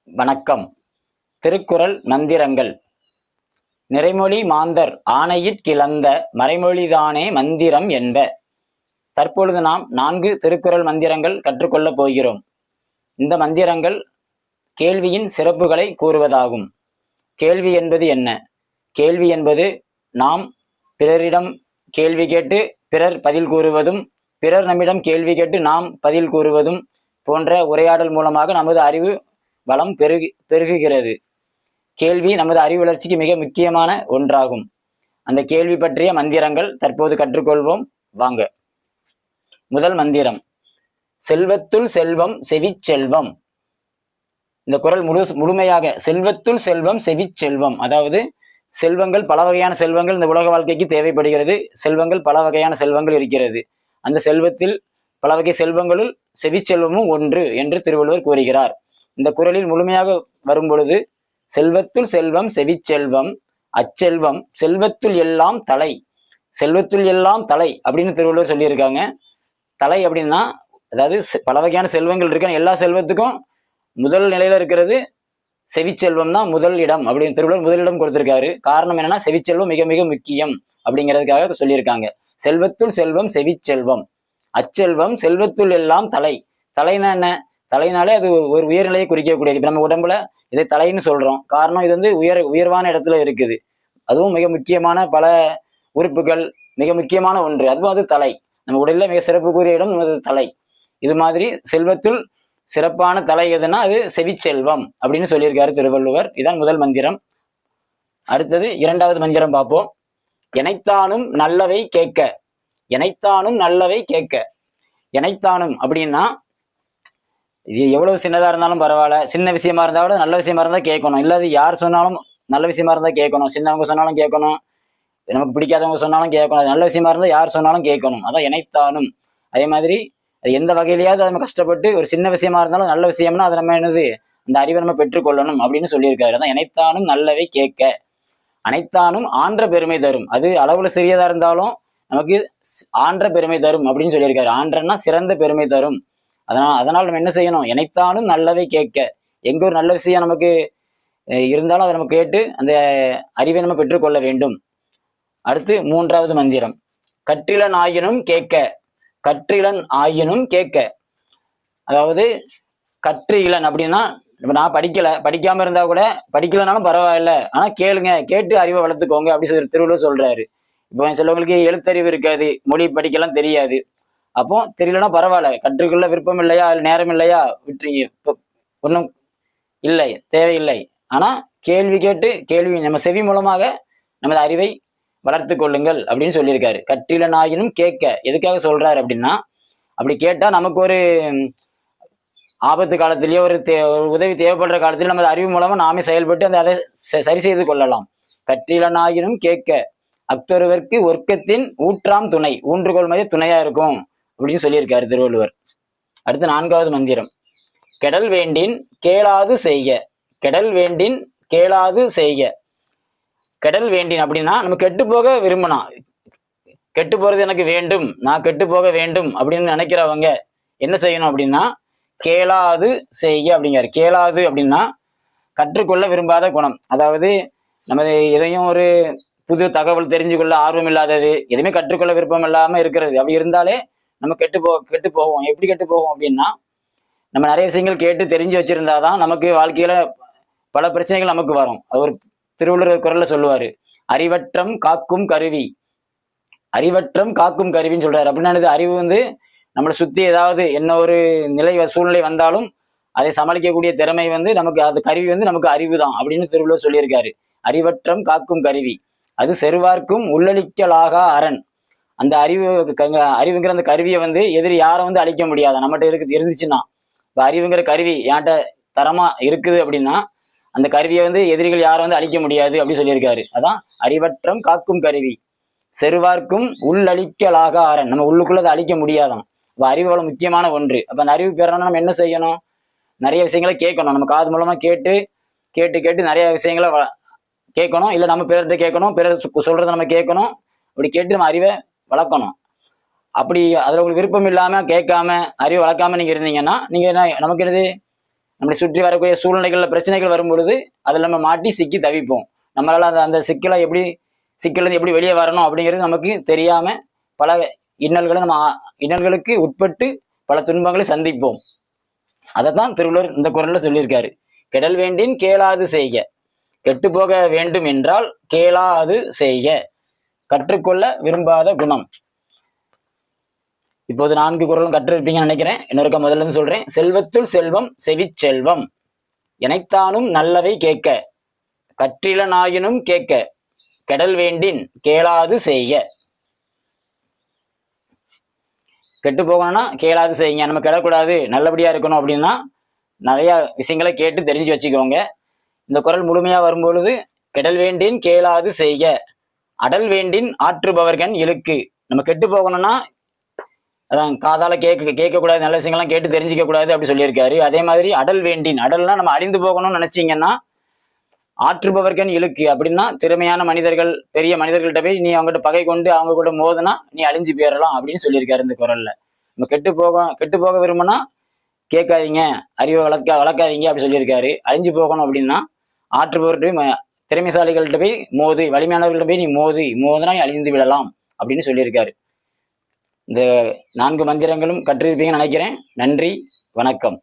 வணக்கம். திருக்குறள் மந்திரங்கள். நிறைமொழி மாந்தர் ஆணையிற் கிளந்த மறைமொழிதானே மந்திரம் என்ப. தற்பொழுது நாம் 4 திருக்குறள் மந்திரங்கள் கற்றுக்கொள்ளப் போகிறோம். இந்த மந்திரங்கள் கேள்வியின் சிறப்புகளை கூறுவதாகும். கேள்வி என்பது என்ன? கேள்வி என்பது நாம் பிறரிடம் கேள்வி கேட்டு பிறர் பதில் கூறுவதும், பிறர் நம்மிடம் கேள்வி கேட்டு நாம் பதில் கூறுவதும் போன்ற உரையாடல் மூலமாக நமது அறிவு வளம் பெருகுகிறது. கேள்வி நமது அறிவு வளர்ச்சிக்கு மிக முக்கியமான ஒன்றாகும். அந்த கேள்வி பற்றிய மந்திரங்கள் தற்போது கற்றுக்கொள்வோம். வாங்க. முதல் மந்திரம், செல்வத்துள் செல்வம் செவிச்செல்வம். இந்த குறள் முழுமையாக செல்வத்துள் செல்வம் செவிச்செல்வம், அதாவது செல்வங்கள், பல வகையான செல்வங்கள் இந்த உலக வாழ்க்கைக்கு தேவைப்படுகிறது. செல்வங்கள், பல வகையான செல்வங்கள் இருக்கிறது. அந்த செல்வத்தில் பல வகை செல்வங்களுள் செவிச்செல்வமும் ஒன்று என்று திருவள்ளுவர் கூறுகிறார். இந்த குறளில் முழுமையாக வரும் பொழுது, செல்வத்துள் செல்வம் செவிச்செல்வம், அச்செல்வம் செல்வத்துள் எல்லாம் தலை. செல்வத்துள் எல்லாம் தலை அப்படின்னு திருவள்ளுவர் சொல்லியிருக்காங்க. தலை அப்படின்னா, அதாவது பல வகையான செல்வங்கள் இருக்கு, எல்லா செல்வத்துக்கும் முதல் நிலையில இருக்கிறது செவிச்செல்வம் தான் முதல் இடம் அப்படின்னு திருவள்ளுவர் முதலிடம் கொடுத்திருக்காரு. காரணம் என்னன்னா, செவிச்செல்வம் மிக மிக முக்கியம் அப்படிங்கிறதுக்காக சொல்லியிருக்காங்க. செல்வத்துள் செல்வம் செவிச்செல்வம், அச்செல்வம் செல்வத்துள் எல்லாம் தலை. தலைனா என்ன? தலைனாலே அது ஒரு உயர்நிலையை குறிக்கக்கூடியது. இப்ப நம்ம உடம்புல இதை தலைன்னு சொல்றோம். காரணம், இது வந்து உயர்வான இடத்துல இருக்குது. அதுவும் மிக முக்கியமான பல உறுப்புகள், மிக முக்கியமான ஒன்று. அதுவும் அது தலை. நம்ம உடலில் மிக சிறப்புக்குரிய இடம் நமது தலை. இது மாதிரி செல்வத்துள் சிறப்பான தலை எதுனா அது செவிச்செல்வம் அப்படின்னு சொல்லியிருக்காரு திருவள்ளுவர். இதான் முதல் மந்திரம். அடுத்தது இரண்டாவது மந்திரம் பார்ப்போம். எனைத்தானும் நல்லவை கேட்க. எனைத்தானும் நல்லவை கேட்க. எனைத்தானும் அப்படின்னா, இது எவ்வளவு சின்னதா இருந்தாலும் பரவாயில்ல, சின்ன விஷயமா இருந்தா கூட நல்ல விஷயமா இருந்தா கேட்கணும். இல்ல அது யார் சொன்னாலும் நல்ல விஷயமா இருந்தா கேட்கணும். சின்னவங்க சொன்னாலும் கேட்கணும், நமக்கு பிடிக்காதவங்க சொன்னாலும் கேட்கணும். அது நல்ல விஷயமா இருந்தா யார் சொன்னாலும் கேட்கணும். அதான் எனைத்தானும். அதே மாதிரி எந்த வகையிலேயாவது நம்ம கஷ்டப்பட்டு ஒரு சின்ன விஷயமா இருந்தாலும் நல்ல விஷயம்னா அதை நம்ம என்னது, அந்த அறிவை நம்ம பெற்றுக்கொள்ளணும் அப்படின்னு சொல்லியிருக்காரு. அதான் எனைத்தானும் நல்லவை கேட்க. அனைத்தானும் ஆன்ற பெருமை தரும். அது அளவுல சிறியதா இருந்தாலும் நமக்கு ஆன்ற பெருமை தரும் அப்படின்னு சொல்லியிருக்காரு. ஆன்றன்னா சிறந்த பெருமை தரும். அதனால் நம்ம என்ன செய்யணும்? எனைத்தானும் நல்லவை கேட்க. எங்க ஒரு நல்ல விஷயம் நமக்கு இருந்தாலும் அதை நம்ம கேட்டு அந்த அறிவை நம்ம பெற்றுக்கொள்ள வேண்டும். அடுத்து மூன்றாவது மந்திரம், கற்றிலன் ஆயினும் கேட்க. கற்றிலன் ஆயினும் கேட்க, அதாவது கற்று இளன் அப்படின்னா, இப்ப நான் படிக்காம இருந்தா கூட, படிக்கலனாலும் பரவாயில்ல, ஆனா கேளுங்க, கேட்டு அறிவை வளர்த்துக்கோங்க அப்படி சொல்லி திருவள்ளுவர் சொல்றாரு. இப்போ சிலவங்களுக்கு எழுத்தறிவு இருக்காது, மொழி படிக்கலாம் தெரியாது. அப்போ தெரியலன்னா பரவாயில்ல, கற்றுக்கொள்ள விருப்பம் இல்லையா, நேரம் இல்லையா, விட்டுறீங்க, ஒன்றும் இல்லை, தேவையில்லை. ஆனா கேள்வி கேட்டு, கேள்வி நம்ம செவி மூலமாக நமது அறிவை வளர்த்து கொள்ளுங்கள் அப்படின்னு சொல்லியிருக்காரு. கற்றிலனாயினும் கேட்க எதுக்காக சொல்றாரு அப்படின்னா, அப்படி கேட்டா நமக்கு ஒரு ஆபத்து காலத்திலேயே ஒரு உதவி தேவைப்படுற காலத்தில் நமது அறிவு மூலமா நாமே செயல்பட்டு அந்த அதை சரி செய்து கொள்ளலாம். கற்றிலனாயினும் கேட்க, அக்தொருவர்க்கு ஒர்க்கத்தின் ஊற்றாம் துணை. ஊன்றுகோல் மாதிரி துணையா இருக்கும் அப்படின்னு சொல்லியிருக்காரு திருவள்ளுவர். அடுத்து நான்காவது மந்திரம், கெடல் வேண்டின் கேளாது செய்க. கெடல் வேண்டின் கேளாது செய்க. கெடல் வேண்டின் அப்படின்னா, நம்ம கெட்டு போக விரும்பினா, கெட்டு போறது எனக்கு வேண்டும், நான் கெட்டு போக வேண்டும் அப்படின்னு நினைக்கிறவங்க என்ன செய்யணும் அப்படின்னா, கேளாது செய்க அப்படிங்கிறார். கேளாது அப்படின்னா கற்றுக்கொள்ள விரும்பாத குணம். அதாவது நம்ம எதையும் ஒரு புது தகவல் தெரிஞ்சு கொள்ள ஆர்வம் இல்லாதது, எதுவுமே கற்றுக்கொள்ள விருப்பம் இல்லாம இருக்கிறது. அப்படி இருந்தாலே நம்ம கெட்டு போவோம். எப்படி கெட்டு போவோம் அப்படின்னா, நம்ம நிறைய விஷயங்கள் கேட்டு தெரிஞ்சு வச்சிருந்தாதான் நமக்கு வாழ்க்கையில பல பிரச்சனைகள் நமக்கு வரும். அது ஒரு திருவள்ளுவர் குறள்ல சொல்லுவாரு, அறிவற்றம் காக்கும் கருவி. அறிவற்றம் காக்கும் கருவின்னு சொல்றாரு. அப்படின்னா அறிவு வந்து நம்மளை சுத்தி ஏதாவது என்ன ஒரு சூழ்நிலை வந்தாலும் அதை சமாளிக்கக்கூடிய திறமை வந்து நமக்கு, அது கருவி வந்து நமக்கு அறிவு தான் அப்படின்னு திருவள்ளுவர் சொல்லியிருக்காரு. அறிவற்றம் காக்கும் கருவி, அது செருவார்க்கும் உள்ளளிக்கலாக அரண். அந்த அறிவுங்கிற அந்த கருவியை வந்து எதிரி யாரும் வந்து அழிக்க முடியாது. நம்மகிட்ட இருந்துச்சுன்னா, இப்போ அறிவுங்கிற கருவி என்கிட்ட தரமா இருக்குது அப்படின்னா, அந்த கருவியை வந்து எதிரிகள் யாரும் வந்து அழிக்க முடியாது அப்படின்னு சொல்லியிருக்காரு. அதான் அறிவற்றம் காக்கும் கருவி, செருவார்க்கும் உள்ளளிக்கலாக அரண். நம்ம உள்ளுக்குள்ள அதை அழிக்க முடியாதான். இப்போ அறிவு அவ்வளவு முக்கியமான ஒன்று. அப்ப அந்த அறிவு பெறணும்னா நம்ம என்ன செய்யணும்? நிறைய விஷயங்களை கேட்கணும். நம்ம காது மூலமா கேட்டு கேட்டு கேட்டு நிறைய விஷயங்களை கேட்கணும். இல்லை நம்ம பிறர்கிட்ட கேட்கணும், பிறர் சொல்றதை நம்ம கேட்கணும். அப்படி கேட்டு நம்ம அறிவை வளர்க்கணும். அப்படி அதுல உங்களுக்கு விருப்பம் இல்லாம கேட்காம அறிவை வளர்க்காம நீங்க இருந்தீங்கன்னா, நீங்க என்ன, நமக்கு என்னது, நம்மளை சுற்றி வரக்கூடிய சூழ்நிலைகள்ல பிரச்சனைகள் வரும் பொழுது அதில் நம்ம மாட்டி சிக்கி தவிப்போம். நம்மளால அந்த சிக்கலை சிக்கலேருந்து எப்படி வெளியே வரணும் அப்படிங்கிறது நமக்கு தெரியாம பல இன்னல்களுக்கு உட்பட்டு பல துன்பங்களை சந்திப்போம். அதைத்தான் திருவள்ளுவர் இந்த குறள்ல சொல்லியிருக்காரு. கெடல் வேண்டின் கேளாது செய்க, கெட்டு போக வேண்டும் என்றால் கேளாது செய்க, கற்றுக்கொள்ள விரும்பாத குணம். இப்போது 4 குறளும் கற்றிருப்பீங்கன்னு நினைக்கிறேன். இன்னொருக்க முதல்ல இருந்து சொல்றேன். செல்வத்துள் செல்வம் செவிச்செல்வம், எனைத்தானும் நல்லவை கேட்க, கற்றிலனாயினும் கேட்க, கெடல் வேண்டின் கேளாது செய்க. கெட்டு போகணும்னா கேளாது செய்யுங்க. நம்ம கெடக்கூடாது, நல்லபடியா இருக்கணும் அப்படின்னா நிறைய விஷயங்களை கேட்டு தெரிஞ்சு வச்சுக்கோங்க. இந்த குறள் முழுமையா வரும்பொழுது கெடல் வேண்டின் கேளாது செய்க, அடல் வேண்டின் ஆற்றுபவர்கண் இழுக்கு. நம்ம கெட்டு போகணும்னா அதான் காதால கேட்கக்கூடாது, நல்ல விஷயங்கள்லாம் கேட்டு தெரிஞ்சிக்க கூடாது அப்படி சொல்லியிருக்காரு. அதே மாதிரி அடல் வேண்டின், அடல்னா நம்ம அழிந்து போகணும்னு நினைச்சீங்கன்னா ஆற்றுபவர்கண் இழுக்கு அப்படின்னா திறமையான மனிதர்கள், பெரிய மனிதர்கள்ட்ட போய் நீ அவங்ககிட்ட பகை கொண்டு அவங்க கூட மோதுனா நீ அழிஞ்சு போயிடலாம் அப்படின்னு சொல்லியிருக்காரு இந்த குறள்ல. நம்ம கெட்டு போக விரும்பினா கேட்காதீங்க, அறிவை வளர்க்காதீங்க அப்படி சொல்லியிருக்காரு. அழிஞ்சு போகணும் அப்படின்னா ஆற்றுபவர்கிட்ட போய் திறமைசாலிகள்கிட்ட போய் மோது, வலிமையானவர்கள்ட்ட போய் நீ மோதுனா நீ அழிந்து விடலாம் அப்படின்னு சொல்லியிருக்காரு. இந்த 4 மந்திரங்களும் கற்றிருப்பீங்கன்னு நினைக்கிறேன். நன்றி, வணக்கம்.